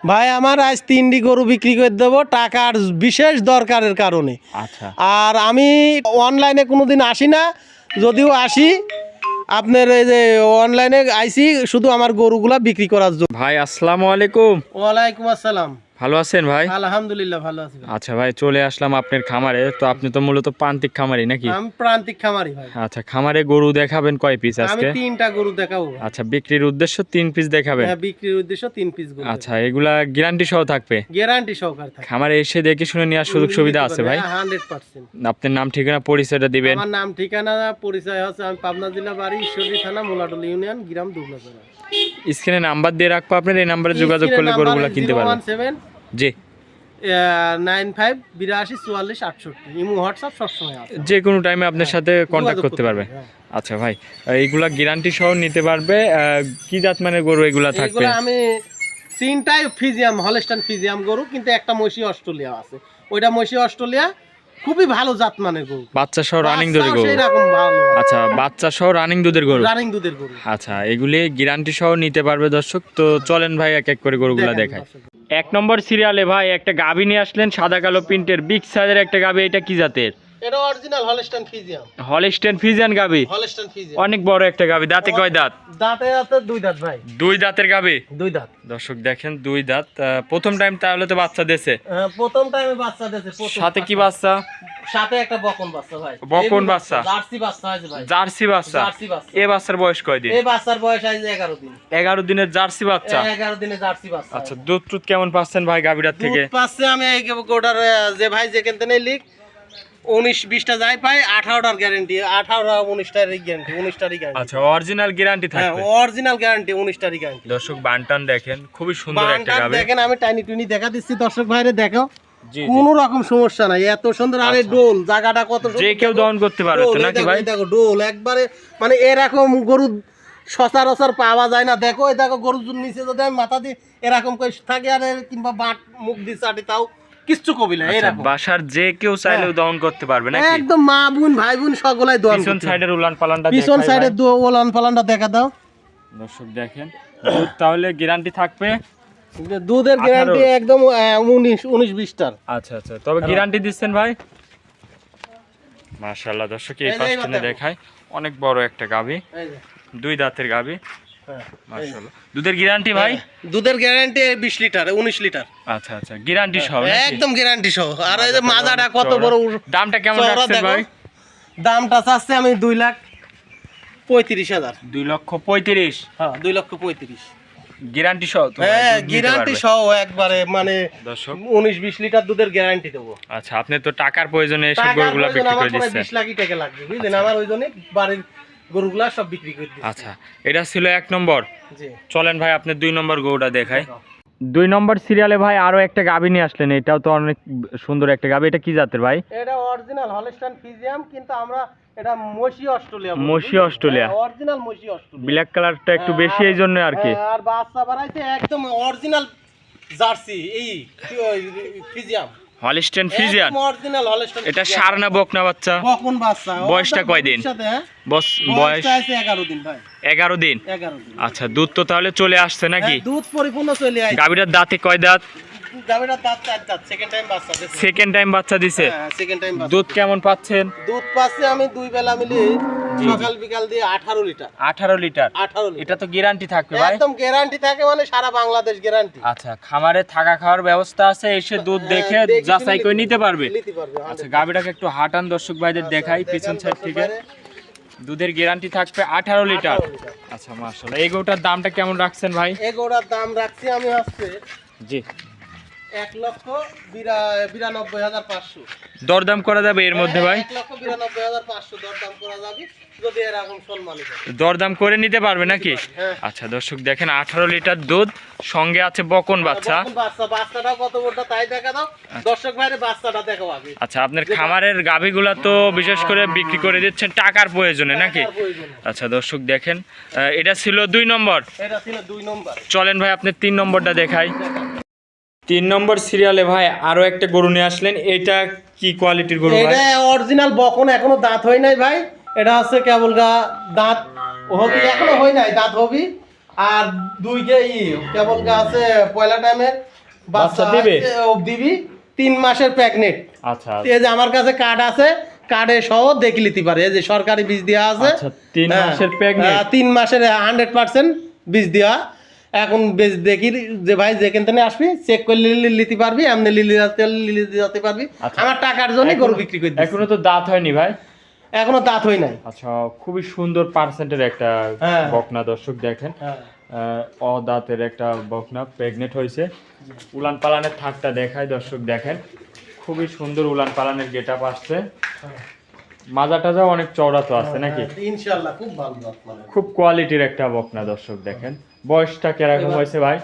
ভাই আমার আজ 3টি গরু বিক্রি করে দেবো টাকার বিশেষ দরকারের কারণে। আচ্ছা আর আমি অনলাইনে কোনোদিন আসি না, যদিও আসি আপনার এই যে অনলাইনে আইসি শুধু আমার গরুগুলা বিক্রি করার জন্য। ভাই আসসালামু আলাইকুম। ওয়ালাইকুম আসসালাম। ভালো আছেন ভাই? আলহামদুলিল্লাহ ভালো আছি ভাই। আচ্ছা ভাই, চলে আসলাম আপনার খামারে। তো আপনি তো মূলত প্রান্তিক খামারি নাকি? আমি প্রান্তিক খামারি ভাই। আচ্ছা, খামারে গরু দেখাবেন কয় পিস আমি আজকে? 3টা গরু দেখাবো ভাই। আচ্ছা, বিক্রির উদ্দেশ্য 3 পিস দেখাবেন? হ্যাঁ, বিক্রির উদ্দেশ্য 3 পিস গরু। আচ্ছা, এগুলা গ্যারান্টি সহ থাকবে? গ্যারান্টি সহকারে থাকে। খামারে এসে দেখে শুনে নেওয়ার সুযোগ সুবিধা আছে ভাই? 100%। আপনার নাম ঠিকানা পরিচয়টা দিবেন? আমার নাম ঠিকানা পরিচয় হচ্ছে আমি পাবনা জেলা, বাড়ি ঈশ্বরদী থানা, মোলাডল ইউনিয়ন, গ্রাম দুবলাচড়া। স্ক্রিনে নাম্বার দিয়ে রাখবো, আপনার এই নাম্বারে যোগাযোগ করলে গরুগুলা কিনতে পারবেন। 017 জি 95 82 44 68। ইমো হোয়াটসঅ্যাপ সবসময় আছে, যে কোনো টাইমে আপনার সাথে কন্ট্যাক্ট করতে পারবে। হ্যাঁ। আচ্ছা ভাই, এইগুলা গ্যারান্টি সহ নিতে পারবে। কি জাত মানে গরু এগুলা থাকবে? এগুলো আমি 3টাই ফিজিয়াম, হলস্টাইন ফিজিয়াম গরু, কিন্তু একটা মহিষী অস্ট্রেলিয়া আছে। ওইটা মহিষী অস্ট্রেলিয়া খুবই ভালো জাত মানের গরু, বাচ্চা সহ রানিং দুধের গরু। এরকম ভালো। আচ্ছা, বাচ্চা সহ রানিং দুধের গরু। রানিং দুধের গরু। আচ্ছা, এগুলি গ্যারান্টি সহ নিতে পারবে দর্শক। তো চলেন ভাই এক এক করে গরুগুলা দেখাই। 1 নম্বর সিরিয়ালে ভাই একটা গাভী নিয়ে আসলেন, সাদা কালো প্রিন্টের বিগ সাইজের একটা গাভী। এটা কি জাতের? এটা অরিজিনাল হলস্টাইন ফিজিয়াম। হলস্টেইন ফ্রিজিয়ান গাভী, হলস্টাইন ফিজিয়াম অনেক বড় একটা গাভী। দাঁতে কয় দাঁত? দাঁতে আছে 2 দাঁত ভাই। 2 দাঁতের গাভী। 2 দাঁত। দর্শক দেখেন 2 দাঁত। প্রথম টাইম তাহলে তো বাচ্চা দেছে? প্রথম টাইমে বাচ্চা দিয়েছে। সাথে কি বাচ্চা? সাথে একটা বকন বাচ্চা ভাই। বকন বাচ্চা? জার্সি বাচ্চা আছে ভাই। জার্সি বাচ্চা? জার্সি বাচ্চা। এই বাচ্চার বয়স কয় দিন? এই বাচ্চার বয়স আজ 11 দিন। 11 দিনের জার্সি বাচ্চা? 11 দিনে জার্সি বাচ্চা। আচ্ছা, দুধ টুধ কেমন পাচ্ছেন ভাই গাভীটার থেকে? দুধ পাচ্ছে আমি এই গোটার যে ভাই যেখান থেকে লিখ 19-20টা যাই পাই, 18টার গ্যারান্টি, 18-19টার গ্যারান্টি, 19টারই গ্যারান্টি। আচ্ছা, অরিজিনাল গ্যারান্টি হ্যাঁ, থাকবে? অরিজিনাল গ্যারান্টি, 19টারই গ্যারান্টি। দর্শক বানটান দেখেন, খুবই সুন্দর একটা বানটা গাভী। দেখেন, আমি টাইনি টুনি দেখা দিচ্ছি দর্শক ভাইরে, দেখো জি কোনো রকম সমস্যা নাই, এত সুন্দর। আরে আচ্ছা। ডোল জায়গাটা কত সুন্দর, যে কেউ দহন করতে পারবে তো নাকি ভাই? দেখো ডোল একবারে, মানে এরকম গরু সচরাচর পাওয়া যায় না। দেখো এই দেখো গরুর নিচে যদি আমি মাথা দিই এরকম করে থাকে, আর কিংবা বাট মুখ দিয়ে চাটি, তাও কিচ্ছু কবি না। আচ্ছা, এরকম বাসার যে কেউ চাইলেও দহন করতে পারবে নাকি? একদম মা বোন ভাই বোন সকলাই দোয়ান পিছন করতে সাইডের উলান পালানটা পারবে। পিছন দেখাই সাইডে ভাই। ওলান পালানটা দেখা দাও। দর্শক দেখেন, দুধ তাহলে গ্যারান্টি থাকবে? দুধের গ্যারান্টি একদম 19-20টার। আচ্ছা আচ্ছা, তবে গ্যারান্টি দিচ্ছেন ভাই? মাশাআল্লাহ দর্শক, এই এই যে পাশে দেখো। দেখাই, অনেক বড় একটা গাভী, এই যে, 2 দাঁতের গাভী। হ্যাঁ, মাশাআল্লাহ। দুধের গ্যারান্টি ভাই? দুধের গ্যারান্টি 20 লিটার, 19 লিটার আচ্ছা আচ্ছা, গ্যারান্টি সহ নাকি? একদম গ্যারান্টি সহ। আর এই যে মাজাটা কত বড়। দামটা কেমন চওড়া রাখছেন দেখো। ভাই? দামটা চাচ্ছে আমি 2,35,000। 2,35,000? হ্যাঁ, 2,35,000। গ্যারান্টি সহ তো? হ্যাঁ, দুধ নিতে গ্যারান্টি পারবে? সহ একবারে, মানে দর্শক 19-20 লিটার দুধের গ্যারান্টি দেবো। আচ্ছা, আপনি তো টাকার প্রয়োজনে এসব টাকার গরুগুলা প্রয়োজন বিক্রি আমার করে প্রায় দিচ্ছেন। 20 লাখই টাকা লাগবে, বুঝলেন? আমার ওই জন্য বাড়ির গরুগুলা সব বিক্রি করে দিচ্ছি। আচ্ছা, এটা ছিল 1 নম্বর। জি, চলেন ভাই আপনি 2 নম্বর গরুটা দেখাই। 2 নম্বর সিরিয়ালে ভাই আরো একটা গাভী নিয়ে আসলেন। এটাও তো অনেক সুন্দর একটা গাভী। এটা কি জাতের ভাই? এটা অরিজিনাল হলস্টাইন ফিজিয়াম, কিন্তু আমরা এটা মশি অস্ট্রেলিয়া বলি, মশি বুঝলেন? অস্ট্রেলিয়া? হ্যাঁ, অরিজিনাল মশি অস্ট্রেলিয়া। ব্ল্যাক কালারটা একটু বেশি, এই জন্য আর কি। আর বাচ্চা বাড়াইছে একদম অরিজিনাল জার্সি, এই ফিজিয়াম, হলস্টেইন ফ্রিজিয়ান? Original Holstein. এটা সার না বকনা বাচ্চা? বকন বাচ্চা। বয়সটা কয় দিন? বয়স বয়সটা আছে 11 দিন ভাই। 11 দিন? 11 দিন। আচ্ছা, দুধ তো তাহলে চলে আসছে নাকি? হ্যাঁ, দুধ পরিপূর্ণ চলে আসে। গাভীটার দাঁতে কয় দাঁত? গাভীটার দাঁত 4 দাঁত, সেকেন্ড টাইম বাচ্চা দিছে। সেকেন্ড টাইম বাচ্চা দিছে? হ্যাঁ, সেকেন্ড টাইম বাচ্চা। দুধ কেমন পাচ্ছেন? দুধ পাচ্ছে আমি 2 বেলা মিলিয়ে জি। সকাল বিকাল দিয়ে 18 লিটার। 18 লিটার? 18 লিটার। এটা তো গ্যারান্টি থাকবে ভাই? একদম গ্যারান্টি থাকে, মানে সারা বাংলাদেশ গ্যারান্টি। আচ্ছা, খামারে থাকা খাওয়ার ব্যবস্থা আছে, এসে দুধ দেখে যাচাই করে নিতে পারবে? নিতে পারবে। আচ্ছা, গাভীটাকে একটু হাঁটান দর্শক ভাইদের দেখাই পিছন সাইড থেকে। দুধের গ্যারান্টি থাকবে 18 লিটার। 18 লিটার। আচ্ছা মাশাআল্লাহ। এই গরুটার দামটা কেমন রাখছেন ভাই? এগোড়ার দাম রাখছি আমি হচ্ছে জি, 1,92,500। দরদাম করা যাবে এর মধ্যে ভাই? 1,92,500 দরদাম করা যাবে, যদি এরকম সম্মানিত। দরদাম করে নিতে পারবে নাকি? হ্যাঁ। আচ্ছা দর্শক দেখেন, 18 লিটার দুধ, সঙ্গে আছে বকন বাচ্চা। বকন বাচ্চা, বাচ্চাটাও কত বড়টা তাই দেখা দাও দর্শক ভাইরে, বাচ্চাটা দেখো আগে। আচ্ছা, আপনার খামারের গাভীগুলা তো বিশেষ করে বিক্রি করে দিচ্ছেন টাকার প্রয়োজনে নাকি? টাকার প্রয়োজনে। আচ্ছা দর্শক দেখেন, এটা ছিল 2 নম্বর। এটা ছিল 2 নম্বর। চলেন ভাই আপনি 3 নম্বরটা দেখাই। 3 নম্বর সিরিয়ালে ভাই আরো একটা গরু নিয়ে আসলেন। এটা কি কোয়ালিটির গরু ভাই? এটা অরিজিনাল বকন, এখনো দাঁত হয় নাই ভাই। এটা হচ্ছে কেবল দাঁত হবি, এখনো হয় নাই, দাঁত হবি। আর 2 কে কেবল আছে পয়লা টাইমে বাচ্চা দিবে? দিবি 3 মাসের প্রেগনেন্ট। আচ্ছা এই যে আমার কাছে কার্ড আছে, কার্ডে সহ দেখে নিতে পারে, এই যে সরকারি বীজ দেওয়া আছে। আচ্ছা 3 মাসের প্রেগনেন্ট 3 মাসের 100% বীজ দেওয়া। এখন বীজ দেখি যে ভাই যেখান থেকে আসবি চেক করে নিতে পারবি, এমনি লিলি যেতে পারবি। আচ্ছা। আমার টাকার জন্য গরু বিক্রি করে দিচ্ছি। এখনো তো দাঁত হয়নি ভাই? এখনো দাঁত হয় নাই। আচ্ছা খুবই সুন্দর পার্সেন্টের একটা হ্যাঁ। বকনা দর্শক দেখেন, অদাঁতের একটা বকনা প্রেগনেন্ট হয়েছে। উলান পালানের থাকটা দেখায় দর্শক দেখেন, খুবই সুন্দর উলান পালানের গেটআপ আসছে। মাজা টাজা অনেক চওড়া তো আছে নাকি? ইনশাআল্লাহ খুব ভালো জাত মানে। খুব কোয়ালিটির একটা বকনা দর্শক দেখেন। বয়সটা কিরকম হয়েছে ভাই?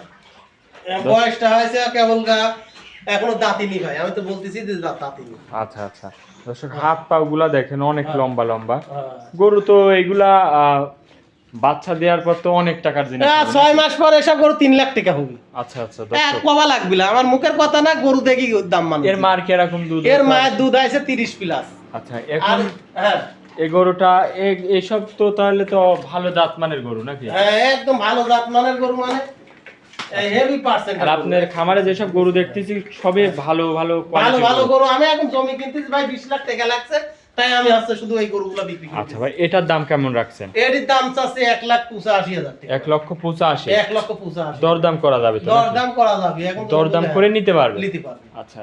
বয়সটা হয়েছে কেবল এখনো দাঁতিনি ভাই, আমি তো বলতেছি যে দাঁতিনি। আচ্ছা আচ্ছা দর্শক হাত পা গুলা দেখেন অনেক লম্বা লম্বা গরু তো এইগুলা। বাচ্চা দেওয়ার পর তো অনেক টাকার জিনিস হবে 6 মাস পর এসব গরু 3 লাখ টাকা হবে। আচ্ছা আচ্ছা দর্শক কবা লাগবে না, আমার মুখের কথা না, গরু দেখি দাম মানে। এর মার কিরকম দুধ? এর মায়ের দুধ আছে 30 প্লাস। আচ্ছা আর এখন হ্যাঁ এই গরুটা এইসব তো তাহলে তো ভালো জাত মানের গরু নাকি? হ্যাঁ একদম ভালো জাত মানের গরু মানে হেভি পার্সেন্ট। আর আপনার খামারে যেসব গরু দেখতেছি সবই ভালো ভালো ভালো কোয়ালিটির ভালো গরু। গরু। আমি এখন জমি কিনতেছি ভাই 20 লাখ টাকা লাগছে, তাই আমি আজকে শুধু এই গরুগুলো বিক্রি করি। আচ্ছা ভাই এটার দাম কেমন রাখছেন? এর দাম চাচ্ছে 1,85,000 টাকা। 1,85,000। 1,85,000 দরদাম করা যাবে তো নাকি? দরদাম করা যাবে, এখন তো দরদাম করে নিতে পারবে? নিতে পারবে। আচ্ছা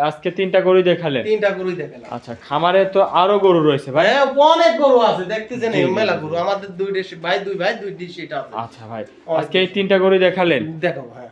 আজকে 3টা গরু দেখালেন। 3টা গরুই দেখালাম। আচ্ছা খামারে তো আরো গরু রয়েছে ভাই? হ্যাঁ অনেক গরু আছে, দেখতেছেন জি, জি, মেলা জি। গরু আমাদের দুই ভাই দুই ডিশ এটা আছে। আচ্ছা ভাই আজকে এই 3টা গরু দেখালেন? দেখো হ্যাঁ